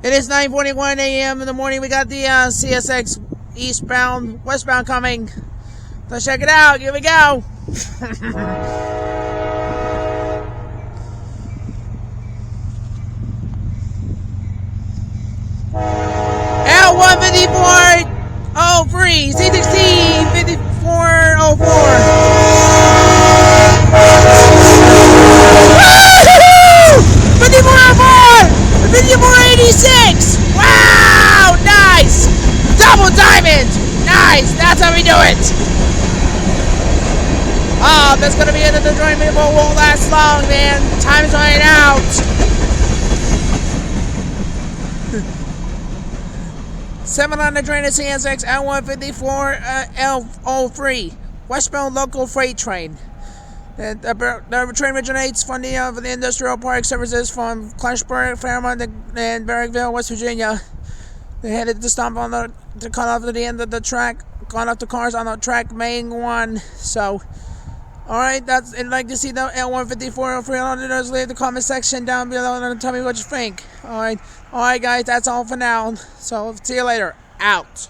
It is 9:41 a.m. in the morning. We got the CSX eastbound, westbound coming. Let's check it out. Here we go. L154-03, csxt 5404. 5486! Wow! Nice! Double diamond! Nice! That's how we do it! Oh, that's gonna be it. The joint people won't last long, man. Time's running out. 7 on the train at CSX L154-03, westbound local freight train. The train originates from the industrial park services from Clarksburg, Fairmont, and Berryville, West Virginia. They headed to stop to cut off at the end of the track, cut off the cars on the track main 1. So, alright, I'd like to see the L154-03. Just leave the comment section down below and tell me what you think. Alright, guys, that's all for now. So, see you later. Out.